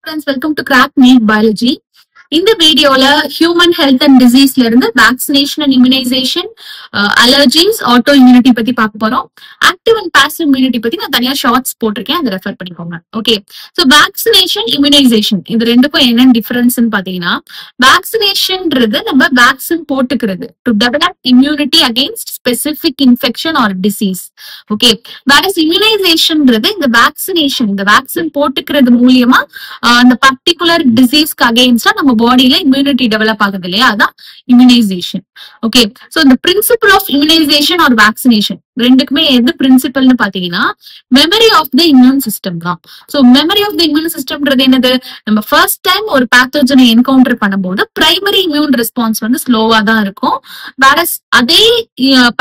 Friends, welcome to Crack Neat Biology. இந்த வீடியோல human health and டிசீஸ்ல இருந்து vaccination and immunisation, allergies, auto immunity பத்தி பார்க்க போறோம். ஆக்டிவ் அண்ட் பாசிவ் இம்யூனிட்டி பத்தி நான் தனியா ஷார்ட்ஸ் போட்டிருக்கேன், அதை ரெஃபர் பண்ணிக்கோங்க. ஓகே, சோ வேக்சினேஷன், இம்யூனைசேஷன் இது ரெண்டுக்கும் என்ன டிஃபரன்ஸ் பாத்தீங்கன்னா, வேக்சினேஷன்ன்றது நம்ம வேக்சின் போட்டுக்கிறது to develop immunity against specific infection or disease. Okay, versus இம்யூனைசேஷன்ன்றது இந்த வேக்சினேஷன், இந்த வேக்சின் போட்டுக்கிறது மூலியமா அந்த பர்டிகுலர் டிசீஸ்க்கு அகைன்ஸ்டா நம்ம பாடியில இம்யூனிட்டி டெவலப் ஆகுது இல்லையா, அதான் இம்யூனைசேஷன். ஓகே, சோ இந்த principle of immunisation or vaccination ரெண்டுக்குமே எது பிரின்சிபல்னு பாத்தீங்கன்னா, memory of the immune system தான். So memory of the immune சிஸ்டம்ன்றது என்னது, நம்ம ஃபர்ஸ்ட் டைம் ஒரு பேத்தோஜனை என்கவுண்டர் பண்ணும்போது பிரைமரி இம்யூன் ரெஸ்பான்ஸ் வந்து ஸ்லோவா தான் இருக்கும். வேறஸ் அதே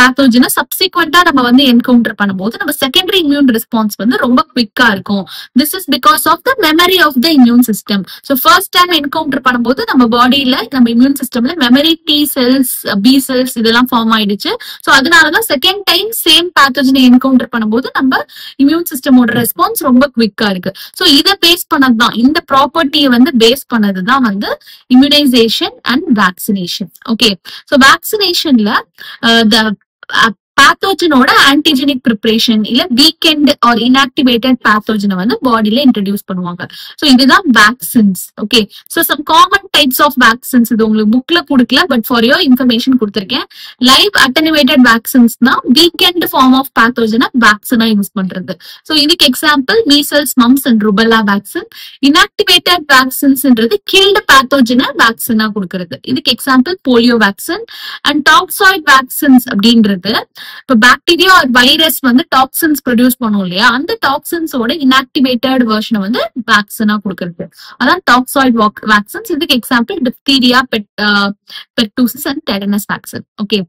பேத்தோஜனை சப்சிக்வெண்டா நம்ம வந்து என்கவுண்டர் பண்ணும்போது நம்ம செகண்டரி இம்யூன் ரெஸ்பான்ஸ் வந்து ரொம்ப குவிக்கா இருக்கும். This is because of the memory of the immune system. So first time encounter பண்ணும்போது நம்ம பாடியில, நம்ம இம்யூன் சிஸ்டம்ல memory T cells, B cells இதெல்லாம் ஃபார்ம் ஆயிடுச்சு. சோ அதனாலதான் செகண்ட் டைம் சேம் பேத்தோஜனை என்கவுண்டர் பண்ணும்போது நம்ம இம்யூன் சிஸ்டமோட ரெஸ்பான்ஸ் ரொம்ப குவிக்கா இருக்கு. சோ இதை பேஸ் பண்ணதுதான், இந்த ப்ராப்பர்ட்டியை வந்து பேஸ் பண்ணதுதான் வந்து immunisation and vaccination. Okay, so வேக்சினேஷன்ல பேத்தோஜனோட ஆன்டிஜெனிக் ப்ரிப்பரேஷன் இல்ல வீக்கெண்ட் ஆர் இன்ஆக்டிவேட்டட் பேத்தோஜனை வந்து பாடியில இன்ட்ரடியூஸ் பண்ணுவாங்க. சோ இதுதான் vaccines. Okay, so some common types of vaccines, இது உங்களுக்கு புக்ல கொடுக்கல, பட் ஃபார் யோர் இன்ஃபர்மேஷன் கொடுத்திருக்கேன். லைவ் அட்டனுவேட்டட் வேக்சின்ஸ் தான் வீக்கெண்ட் ஃபார்ம் ஆஃப் பேத்தோஜனை வேக்சினா யூஸ் பண்றது. சோ இதுக்கு example measles, mumps and rubella vaccine. Inactivated வேக்சின்ஸ்ன்றது கில்டு பேத்தோஜனை வேக்சினா கொடுக்கறது. இதுக்கு example polio vaccine. And toxoid vaccines அப்படின்றது, இப்ப பாக்டீரியா ஆர் வைரஸ் வந்து டாக்ஸின்ஸ் ப்ரொடியூஸ் பண்ணும் இல்லையா, அந்த டாக்ஸின்ஸோட இன்ஆக்டிவேட்டட் வெர்ஷனை வந்து வேக்சினா கொடுக்கறது, அதான் டாக்ஸாய்ட் வேக்சின்ஸ். இதுக்கு example diphtheria, pertussis and tetanus vaccine. Okay,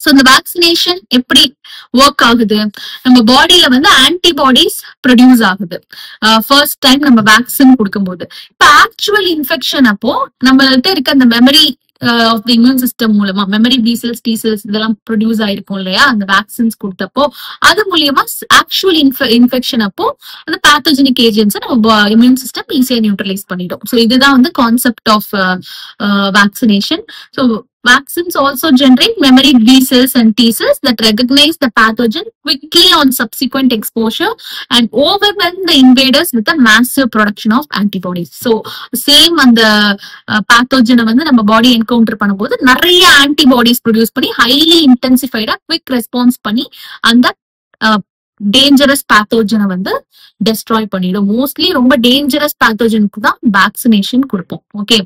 so இந்த வேக்சினேஷன் எப்படி ஒர்க் ஆகுது, நம்ம பாடியில வந்து ஆன்டிபாடிஸ் ப்ரொடியூஸ் ஆகுது ஃபர்ஸ்ட் டைம் நம்ம வேக்சின் கொடுக்கும்போது. இப்ப ஆக்சுவல் இன்ஃபெக்ஷன் அப்போ நம்மள்ட்ட இருக்க அந்த memory of the immune system மூலமா memory B cells, T cells இதெல்லாம் ப்ரொடியூஸ் ஆயிருக்கும் இல்லையா அந்த வேக்சின்ஸ் கொடுத்தப்போ, அது மூலியமா ஆக்சுவல் இன்ஃபெக்ஷன் அப்போ அந்த பேத்தோஜெனிக் ஏஜென்ட்ஸ் நம்ம இம்யூன் சிஸ்டம் ஈஸியா நியூட்ரலைஸ் பண்ணிடும். ஸோ இதுதான் வந்து concept of vaccination. So vaccines also generate memory B cells and T cells that recognize the pathogen quickly on subsequent exposure and overwhelm the invaders with a massive production of antibodies. So same அந்த pathogen வந்து நம்ம பாடி encounter பண்ணும்போது நிறைய antibodies produce பண்ணி highly இன்டென்சிஃபைடா quick response பண்ணி அந்த dangerous பேத்தோஜனை வந்து destroy பண்ணிடும். மோஸ்ட்லி ரொம்ப டேஞ்சரஸ் பேத்தோஜனுக்கு தான் வேக்சினேஷன் கொடுப்போம். ஓகே,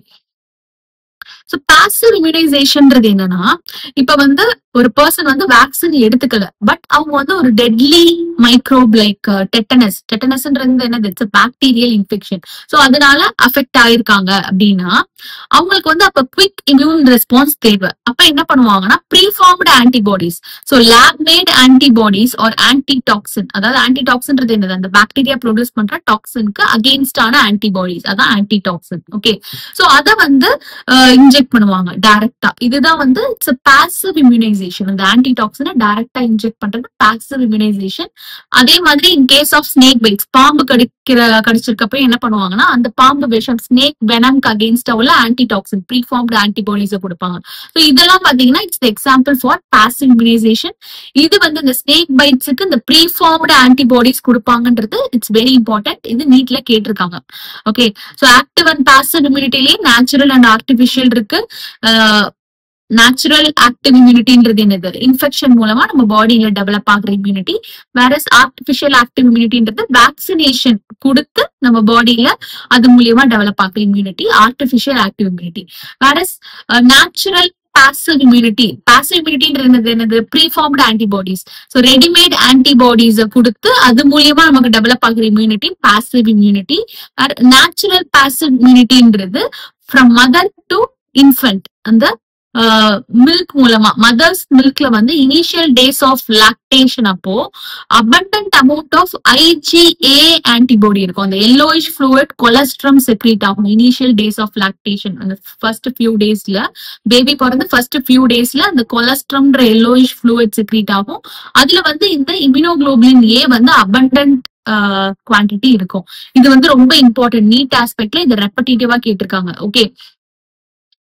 சோ பாசிவ் இம்யூனைசேஷன்ன்றது என்னன்னா, இப்ப வந்து ஒரு பர்சன் வந்து வேக்சின் எடுத்துக்கல, பட் அவங்க வந்து ஒரு டெட்லி மைக்ரோப் லைக் டெட்டனஸ்ன்றது என்னது, இட்ஸ் பாக்டீரியல் இன்ஃபெக்ஷன். சோ அதனால அஃபெக்ட் ஆயிருக்காங்க அப்படின்னா அவங்களுக்கு வந்து அப்ப குவிக் இம்யூன் ரெஸ்பான்ஸ் தேவை. அப்ப என்ன பண்ணுவாங்கன்னா preformed antibodies, so lab made antibodies or antitoxin, அதாவது ஆன்டிடாக்சின்றது என்னது, அந்த பாக்டீரியா ப்ரொடியூஸ் பண்ற டாக்சினுக்கு அகெயின்ஸ்டான ஆன்டிபாடிஸ், அதான் ஆன்டிடாக்சின். ஓகே, சோ அத வந்து இன்ஜெக்ட் பண்ணுவாங்க டைரக்டா. இதுதான் வந்து இட்ஸ் பாசிவ் இம்யூனைசேஷன். அந்த ஆன்டிடாக்சினை டைரக்டா இன்ஜெக்ட் பண்றது பாசிவ் இம்யூனைசேஷன். அதே மாதிரி in case of snake bites, பாம்பு கடிச்சிருக்கப்ப என்ன பண்ணுவாங்கன்னா அந்த பாம்பு விஷம் ஸ்னேக் வெனம்க்கு அகெயின்ஸ்டா உள்ள ஆன்டிடாக்சின் ப்ரீஃபார்ம்டு ஆன்டிபாடிஸை கொடுப்பாங்க. ஸோ இதெல்லாம் பாத்தீங்கன்னா it's example for passive immunisation. இது வந்து இந்த ஸ்னேக் பைட்ஸுக்கு இந்த ப்ரீஃபார்ம்டு ஆன்டிபாடிஸ் கொடுப்பாங்கன்றது இட்ஸ் வெரி இம்பார்ட்டன்ட். இது நீட்ல கேட்டிருக்காங்க. Okay, so active and passive இம்யூனிட்டிலேயே நேச்சுரல் அண்ட் ஆர்டிபிஷியல் இருக்கு. நேச்சுரல் ஆக்டிவ் இம்யூனிட்டின்றது என்னது, இன்ஃபெக்ஷன் மூலமா நம்ம பாடியில டெவலப் ஆகுற இம்யூனிட்டி. வேறஸ் ஆர்டிபிஷியல் ஆக்டிவ் இம்யூனிட்டின்றது வேக்சினேஷன் கொடுத்து நம்ம பாடியில அது மூலியமா டெவலப் ஆகுற immunity, artificial active immunity. Versus natural passive immunity, passive இம்யூனிட்டின்றது என்னது, preformed antibodies. So readymade antibodies கொடுத்து அது மூலியமா நமக்கு டெவலப் ஆகுற immunity passive immunity. Natural passive இம்யூனிட்டின்றது ஃப்ரம் மதர் டு இன்ஃபென்ட், அந்த மில்க் மூலமா, மதர்ஸ் மில்க்ல வந்து இனிஷியல் டேஸ் ஆஃப் லாக்டேஷன் அப்போ abundant amount of IgA antibody இருக்கும். அந்த yellowish fluid கொலஸ்ட்ரம் செக்ரீட் ஆகும் இனிஷியல் டேஸ் ஆஃப் லாக்டேஷன். அந்த ஃபர்ஸ்ட் ஃபியூ டேஸ்ல, பேபி பிறந்து ஃபர்ஸ்ட் ஃபியூ டேஸ்ல அந்த கொலஸ்ட்ரம்ன்ற yellowish fluid செக்ரீட் ஆகும். அதுல வந்து இந்த இம்யூனோகுளோபுலின் A வந்து அபண்டன்ட் குவான்டிட்டி இருக்கும். இது வந்து ரொம்ப இம்பார்ட்டன்ட். நீட் ஆஸ்பெக்ட்ல இதை ரெப்படேட்டிவா கேட்டிருக்காங்க. ஓகே,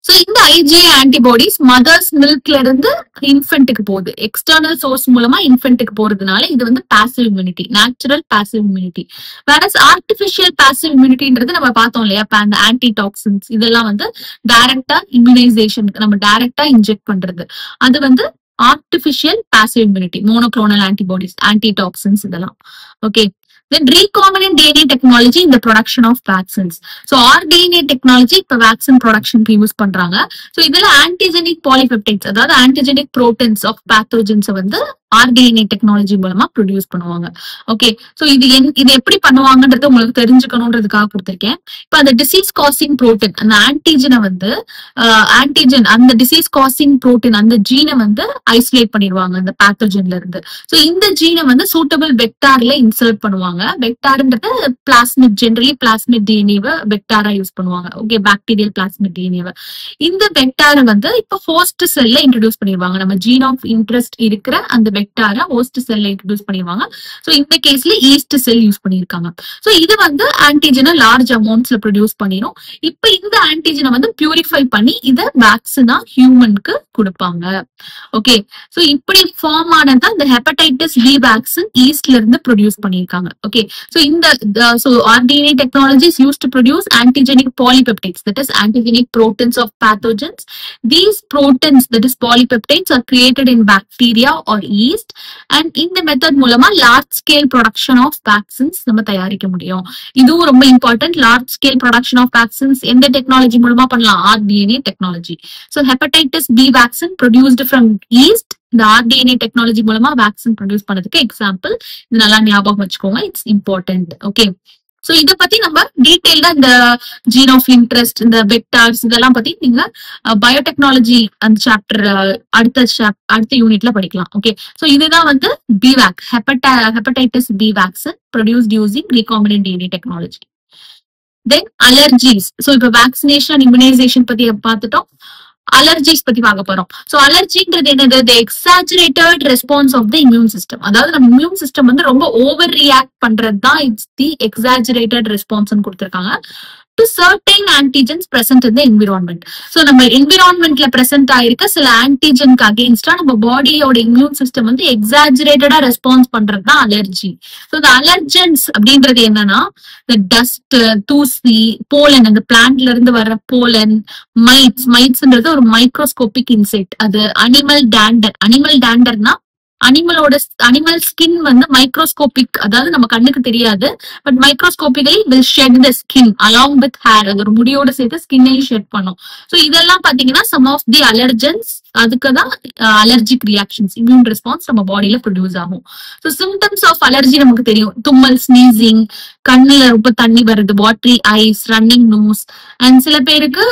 சோ இந்த IgA ஆன்டிபாடிஸ் மதர்ஸ் மில்க்ல இருந்து இன்ஃபென்ட்டுக்கு போகுது. எக்ஸ்டர்னல் சோர்ஸ் மூலமா இன்ஃபென்ட்டுக்கு போறதுனால இது வந்து passive immunity, natural passive immunity. வேற ஆர்டிபிஷியல் பாசிவ் இம்யூனிட்டின்றது நம்ம பார்த்தோம் இல்லையா, அந்த ஆன்டிடாக்சின்ஸ் இதெல்லாம் வந்து டைரக்டா இம்யூனைசேஷன், நம்ம டைரக்டா இன்ஜெக்ட் பண்றது, அது வந்து artificial passive immunity. Monoclonal antibodies, antitoxins இதெல்லாம். Okay, then recombinant DNA technology in the production of vaccines. So rDNA technology இப்ப vaccine production use பண்றாங்க. So இதுல antigenic polypeptides, அதாவது antigenic proteins of pathogens வந்து rDNA டெக்னாலஜி மூலமா produce பண்ணுவாங்க. Okay, so இது எப்படி பண்ணுவாங்கன்றது உங்களுக்கு தெரிஞ்சுக்கணும்ன்றதுக்காக கொடுத்திருக்கேன். இப்ப அந்த டிசீஸ் காசிங் புரோட்டீன், அந்த ஆன்டிஜனை வந்து அந்த டிசீஸ் காசிங் புரோட்டீன் அந்த ஜீனை வந்து ஐசோலேட் பண்ணிடுவாங்க அந்த பேத்தோஜன்ல இருந்து. சோ இந்த ஜீனை வந்து சூட்டபிள் வெக்டார்ல இன்சர்ட் பண்ணுவாங்க. வெக்டார்ன்றது பிளாஸ்மிட், ஜெனரலி பிளாஸ்மிட் டிஎன்ஏவை வெக்டாரா யூஸ் பண்ணுவாங்க. ஓகே, பாக்டீரியல் பிளாஸ்மிட் டிஎன்ஏவை. இந்த வெக்டாரை வந்து இப்ப ஹோஸ்ட் செல்ல இன்ட்ரோடியூஸ் பண்ணிடுவாங்க. நம்ம ஜீன் ஆஃப் இன்ட்ரெஸ்ட் இருக்கிற அந்த வெக்டாரை ஹோஸ்ட் செல்ல இன்ட்ரோடியூஸ் பண்ணிடுவாங்க. சோ இந்த கேஸ்ல ஈஸ்ட் செல் யூஸ் பண்ணிருக்காங்க. சோ இது வந்து ஆன்டிஜனை லார்ஜ் அமௌண்ட்ஸ்ல ப்ரொடியூஸ் பண்ணிடும். இப்ப இந்த ஆன்டிஜனை வந்து பியூரிஃபை பண்ணி இத வேக்சினா ஹியூமனுக்கு கொடுப்பாங்க. ஓகே, சோ இப்படி ஃபார்ம் ஆனதான் இந்த ஹெப்படைட்டிஸ் பி வேக்சின் ஈஸ்ட்ல இருந்து ப்ரொடியூஸ் பண்ணிருக்காங்க. ஓகே, சோ இந்த rDNA technology is used to produce antigenic polypeptides, that is antigenic proteins of pathogens. These proteins, that is polypeptides, are created in bacteria or yeast, and in the method மூலமா large scale production of vaccines நம்ம தயாரிக்க முடியும். இதுவும் ரொம்ப important. large scale production of vaccines எந்த technology மூலமா பண்ணலாம்? rDNA technology. So hepatitis B vaccine produced from yeast, இந்த rDNA டெக்னாலஜி மூலமா வேக்சின் ப்ரொடியூஸ் பண்ணதுக்கு எக்ஸாம்பிள். இது நல்லா ஞாபகம் வச்சுக்கோங்க, இட்ஸ் இம்பார்ட்டன்ட். ஓகே, சோ இத பத்தி நம்ம டீடைல்டா இந்த ஜீன் ஆஃப் இன்ட்ரெஸ்ட், இந்த வெக்டார்ஸ் இதெல்லாம் பத்தி நீங்க பயோடெக்னாலஜி அந்த சாப்டர் அடுத்த யூனிட்ல படிக்கலாம். ஓகே, சோ இதுதான் வந்து Bevac, hepatitis B vaccine produced using recombinant DNA technology. Then allergies. So இப்ப வேக்சினேஷன் இம்யூனைசேஷன் பத்தி பார்த்துட்டோம். அலர்ஜிஸ் பத்தி பார்க்க போறோம். சோ அலர்ஜின்றது என்னது? the exaggerated response of the immune system. அதாவது நம்ம இம்யூன் சிஸ்டம் வந்து ரொம்ப ஓவர் ரியாக்ட் பண்றது தான் இட்ஸ் தி எக்ஸாஜரேட்டட் ரெஸ்பான்ஸ் கொடுத்திருக்காங்க to certain antigens present in the environment. So நம்ம environmentல present ஆயிருக்க சில ஆன்டிஜனுக்கு அகேன்ஸ்டா நம்ம பாடியோட இம்யூன் சிஸ்டம் வந்து எக்ஸாஜரேட்டடா ரெஸ்பான்ஸ் பண்றது தான் அலர்ஜி. ஸோ இந்த அலர்ஜன்ஸ் அப்படின்றது என்னன்னா, இந்த டஸ்ட், தூசி, போலன், அந்த பிளான்ட்ல இருந்து வர்ற போலன், மைட்ஸ்ன்றது ஒரு மைக்ரோஸ்கோபிக் இன்செக்ட். அது அனிமல் டேண்டர்னா அனிமல் ஸ்கின் வந்து மைக்ரோஸ்கோபிக், அதாவது நம்ம கண்ணுக்கு தெரியாது, but microscopically will shed the skin along with hair. அது ஒரு முடியோட சேர்த்து ஸ்கின்னையும் ஷெட் பண்ணும். ஸோ இதெல்லாம் பாத்தீங்கன்னா சம் ஆஃப் தி அலர்ஜன்ஸ். அதுக்குதான் அலர்ஜிக் ரியாக்ஷன்ஸ், இம்யூன் ரெஸ்பான்ஸ் நம்ம பாடியில ப்ரொடியூஸ் ஆகும். ஸோ சிம்டம்ஸ் ஆஃப் அலர்ஜி நமக்கு தெரியும். தும்மல், ஸ்னீசிங், கண்ணுல ரொம்ப தண்ணி வருது, watery eyes, running nose, and சில பேருக்கு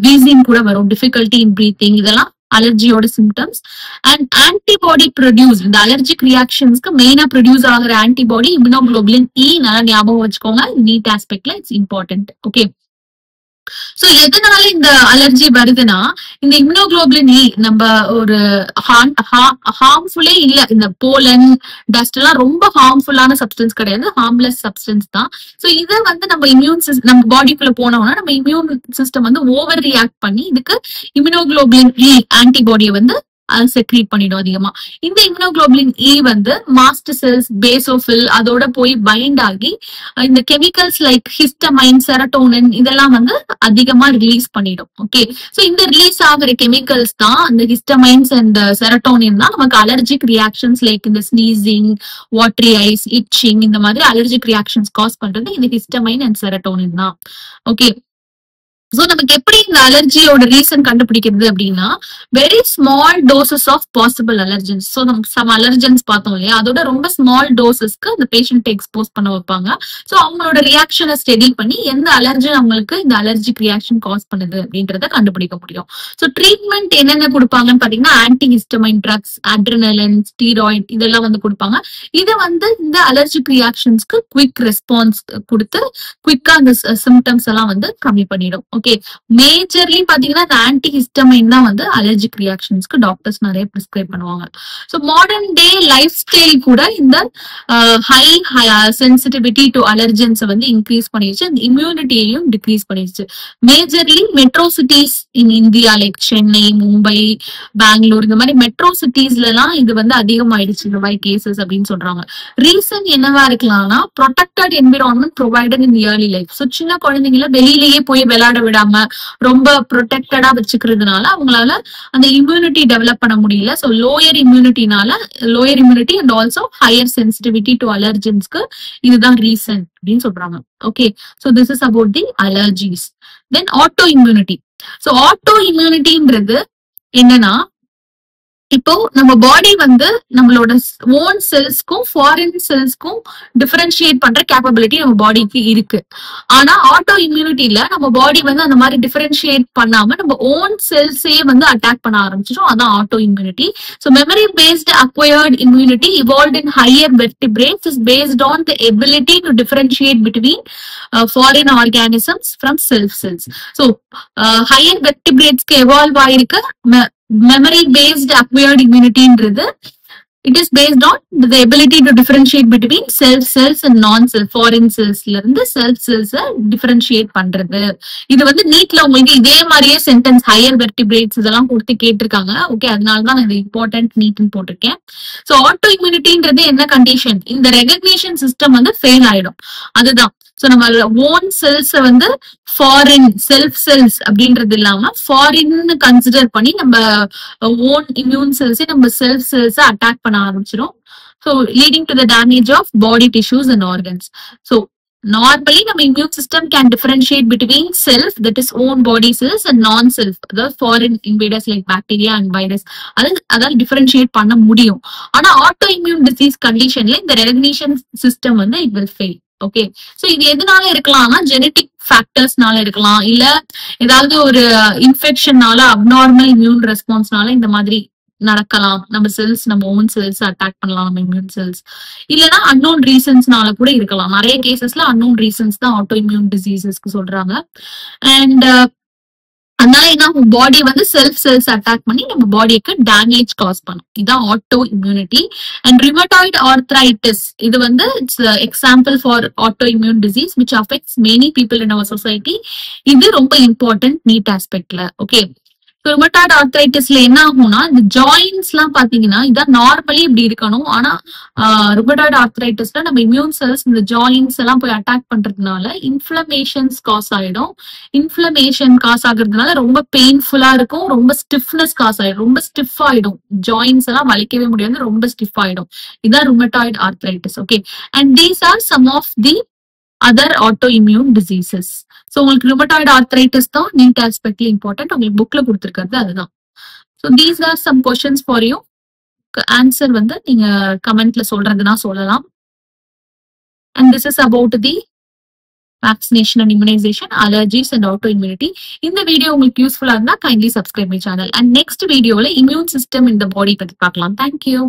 வீசிங் கூட வரும், டிஃபிகல்டி இன் பிரீத்திங். இதெல்லாம் அலர்ஜியோட சிம்டம்ஸ். அண்ட் ஆன்டிபாடி ப்ரொடியூஸ், இந்த அலர்ஜிக் ரியாக்ஷன்ஸ்க்கு மெயினா ப்ரொடியூஸ் ஆகிற ஆன்டிபாடி இம்யூனோகுளோபுலின் இ. நல்லா ஞாபகம் வச்சுக்கோங்க, நீட் ஆஸ்பெக்ட்ல இட்ஸ் இம்பார்ட்டன்ட். ஓகே, சோ எதனால இந்த அலர்ஜி வருதுன்னா, இந்த இம்யூனோகுளோபுலின் இ நம்ம ஒரு ஹார்ம்ஃபுல்லே இல்ல. இந்த போலன், டஸ்ட் எல்லாம் ரொம்ப ஹார்ம்ஃபுல்லான சப்ஸ்டன்ஸ் கிடையாது, ஹார்ம்லெஸ் சப்ஸ்டன்ஸ் தான். சோ இதை வந்து நம்ம நம்ம பாடிக்குள்ள போனோம்னா நம்ம இம்யூன் சிஸ்டம் வந்து ஓவர் ரியாக்ட் பண்ணி இதுக்கு இம்யூனோகுளோபுலின் இ ஆன்டிபாடியை வந்து செக்ரீட் பண்ணிடும் அதிகமா. இந்த இம்யூனோகுளோபுலின் இ வந்து மாஸ்ட் செல்ஸ், பேசோஃபில் அதோட போய் பைண்ட் ஆகி இந்த கெமிக்கல்ஸ் லைக் ஹிஸ்டமைன், செரட்டோனின் இதெல்லாம் வந்து அதிகமா ரிலீஸ் பண்ணிடும். ஓகே, சோ இந்த ரிலீஸ் ஆகிற கெமிக்கல்ஸ் தான், அந்த ஹிஸ்டமைன்ஸ் அண்ட் செரட்டோனின் தான் நமக்கு அலர்ஜிக் ரியாக்ஷன்ஸ் லைக் இந்த ஸ்னீசிங், வாட்டரி ஐஸ், இச்சிங், இந்த மாதிரி அலர்ஜிக் ரியாக்ஷன்ஸ் காஸ் பண்றது இந்த ஹிஸ்டமைன் அண்ட் செரட்டோனின் தான். ஓகே, சோ நமக்கு எப்படி இந்த அலர்ஜியோட ரீசன் கண்டுபிடிக்கிறது அப்படின்னா, very small doses of possible allergens. So நமக்கு சம் அலர்ஜன்ஸ் பார்த்தோம் இல்லையா, அதோட ரொம்ப ஸ்மால் டோசஸ்க்கு அந்த பேஷண்ட் எக்ஸ்போஸ் பண்ண வைப்பாங்க. சோ அவங்களோட ரியாக்ஷனை ஸ்டடி பண்ணி எந்த அலர்ஜி அவங்களுக்கு இந்த அலர்ஜிக் ரியாக்ஷன் காஸ் பண்ணுது அப்படின்றத கண்டுபிடிக்க முடியும். சோ ட்ரீட்மெண்ட் என்னென்ன கொடுப்பாங்கன்னு பாத்தீங்கன்னா, antihistamine drugs, adrenaline, steroid இதெல்லாம் வந்து கொடுப்பாங்க. இதை வந்து இந்த அலர்ஜிக் ரியாக்ஷன்ஸ்க்கு குவிக் ரெஸ்பான்ஸ் கொடுத்து குவிக்கா அந்த சிம்டம்ஸ் எல்லாம் வந்து கம்மி பண்ணிடும். ஓகே, மேஜர்லி பாத்தீங்கன்னா இந்த ஆன்டி ஹிஸ்டமைன் தான் வந்து அலர்ஜிக் ரியாக்ஷன்ஸ்க்கு டாக்டர்ஸ் நிறைய பிரிஸ்கிரைப் பண்ணுவாங்க. So modern day life style கூட இந்த ஹை சென்சிட்டிவிட்டி டு அலர்ஜன்ஸை வந்து இன்க்ரீஸ் பண்ணிடுச்சு, அந்த இம்யூனிட்டியையும் டிக்ரீஸ் பண்ணிடுச்சு. Majorly metro cities in India like Chennai, Mumbai, Bangalore இந்த மாதிரி மெட்ரோ சிட்டிஸ்ல எல்லாம் இது வந்து அதிகமாயிடுச்சு இந்த மாதிரி கேசஸ் அப்படின்னு சொல்றாங்க. ரீசன் என்னவா இருக்கலாம்னா protected environment provided in early life. So சின்ன குழந்தைங்கள வெளியிலேயே போய் விளையாட விடாம ரொம்ப ப்ரொடெக்டடா வச்சுக்கிறதுனால அவங்களால அந்த இம்யூனிட்டி டெவலப் பண்ண முடியல. So lower immunity and also higher sensitivity to அலர்ஜன்ஸ்க்கு இதுதான் ரீசன் அப்படின்னு சொல்றாங்க. Okay, so this is about the allergies. Then autoimmunity. So auto இம்யூனிட்டின்றது என்னன்னா, இப்போ நம்ம பாடி வந்து நம்மளோட ஓன் செல்ஸ்க்கும் ஃபாரின் செல்ஸ்க்கும் டிஃபரன்ஷியேட் பண்ற கேப்பபிலிட்டி நம்ம பாடிக்கு இருக்கு. ஆனா ஆட்டோ இம்யூனிட்டியில நம்ம பாடி வந்து அந்த மாதிரி டிஃபரன்ஷியேட் பண்ணாம நம்ம ஓன் செல்ஸே வந்து அட்டாக் பண்ண ஆரம்பிச்சிடும். அதான் autoimmunity. So memory based acquired immunity evolved in higher vertebrates is based on the ability to differentiate between foreign organisms from self cells. So higher வெர்டிபிரேட்ஸ்க்கு எவால்வ் ஆயிருக்கு memory based acquired immunity ன்றது it is based on the ability to differentiate between self cells and non self foreign cells ல இருந்து self cells differentiate பண்றது. இது வந்து நீட்ல உங்களுக்கு இதே மாதிரியே சென்டென்ஸ் ஹையர் வெர்டிபிரேட்ஸ் இதெல்லாம் கொடுத்து கேட்டிருக்காங்க. ஓகே, அதனாலதான் இது இம்பார்ட்டன்ட் நீட்னு போட்டிருக்கேன். ஸோ ஆட்டோ இம்யூனிட்டின்றது என்ன கண்டிஷன், இந்த ரெகக்னிஷன் சிஸ்டம் வந்து ஃபெயில் ஆயிடும். அதுதான் ஸோ நம்ம ஓன் செல்ஸ் வந்து ஃபாரின் செல்ஃப் செல்ஸ் அப்படின்றது இல்லாம ஃபாரின் கன்சிடர் பண்ணி நம்ம ஓன் இம்யூன் செல்ஸே நம்ம செல்ஃப் செல்ஸ் அட்டாக் பண்ண ஆரம்பிச்சிடும். So leading to the damage of body tissues and organs. So normally நம்ம immune system can differentiate between self that is own body cells and non self அதாவது foreign invaders like bacteria and virus அதாவது differentiate பண்ண முடியும். ஆனா autoimmune disease கண்டிஷன்ல இந்த recognition system வந்து it will fail. Okay, so இது எதனால இருக்கலாம்னா ஜெனட்டிக் ஃபேக்டர்ஸ்னால இருக்கலாம், இல்ல ஏதாவது ஒரு இன்ஃபெக்ஷன்னால அப்நார்மல் இம்யூன் ரெஸ்பான்ஸ்னால இந்த மாதிரி நடக்கலாம். நம்ம ஓன் செல்ஸ் அட்டாக் பண்ணலாம் நம்ம இம்யூன் செல்ஸ், இல்லனா அன்னோன் ரீசன்ஸ்னால கூட இருக்கலாம். நிறைய கேசஸ்ல அன்னோன் ரீசன்ஸ் தான் ஆட்டோ இம்யூன் டிசீசஸ்க்கு சொல்றாங்க. அண்ட் அதனால என்ன பாடி வந்து செல்ஃப் செல்ஸ் அட்டாக் பண்ணி நம்ம பாடிக்கு டேமேஜ் காஸ் பண்ணும். இதுதான் autoimmunity. And rheumatoid arthritis இது வந்து it's example for autoimmune disease which affects many people in our society. இது ரொம்ப இம்பார்ட்டன்ட் நீட் ஆஸ்பெக்ட்ல. ஓகே, ருமட்டாய்டு ஆர்த்ரைட்டிஸ்ல என்ன ஆகும்னா இந்த ஜாயின்ஸ் எல்லாம் பாத்தீங்கன்னா இதான் நார்மலி இப்படி இருக்கணும். ஆனா ருமட்டாய்டு ஆர்த்ரைட்டிஸ்ல நம்ம இம்யூன் செல்ஸ் இந்த ஜாயின்ஸ் எல்லாம் போய் அட்டாக் பண்றதுனால இன்ஃபிளமேஷன்ஸ் காஸ் ஆயிடும். இன்ஃபிளமேஷன் காஸ் ஆகுறதுனால ரொம்ப பெயின்ஃபுல்லா இருக்கும், ரொம்ப ஸ்டிஃப்னஸ் காஸ் ஆயிடும், ரொம்ப ஸ்டிஃப் ஆயிடும், ஜாயின்ஸ் எல்லாம் வலிக்கவே முடியாது, ரொம்ப ஸ்டிஃப் ஆயிடும். இதான் rheumatoid arthritis. Okay, and these are some of the other autoimmune diseases. So உங்களுக்கு rheumatoid arthritis தான் நீட் ஆஸ்பெக்ட்ல இம்பார்ட்டன்ட். உங்களுக்கு புக்ல கொடுத்திருக்கிறது அதுதான். So these are some questions for you. Answer வந்து நீங்க கமெண்ட்ல சொல்றதுனா சொல்லலாம். And this is about the vaccination and immunization, allergies and autoimmunity. இந்த வீடியோ உங்களுக்கு யூஸ்ஃபுல்லா இருந்தா kindly subscribe my channel. And next வீடியோல immune system in the body பத்தி பார்க்கலாம். Thank you.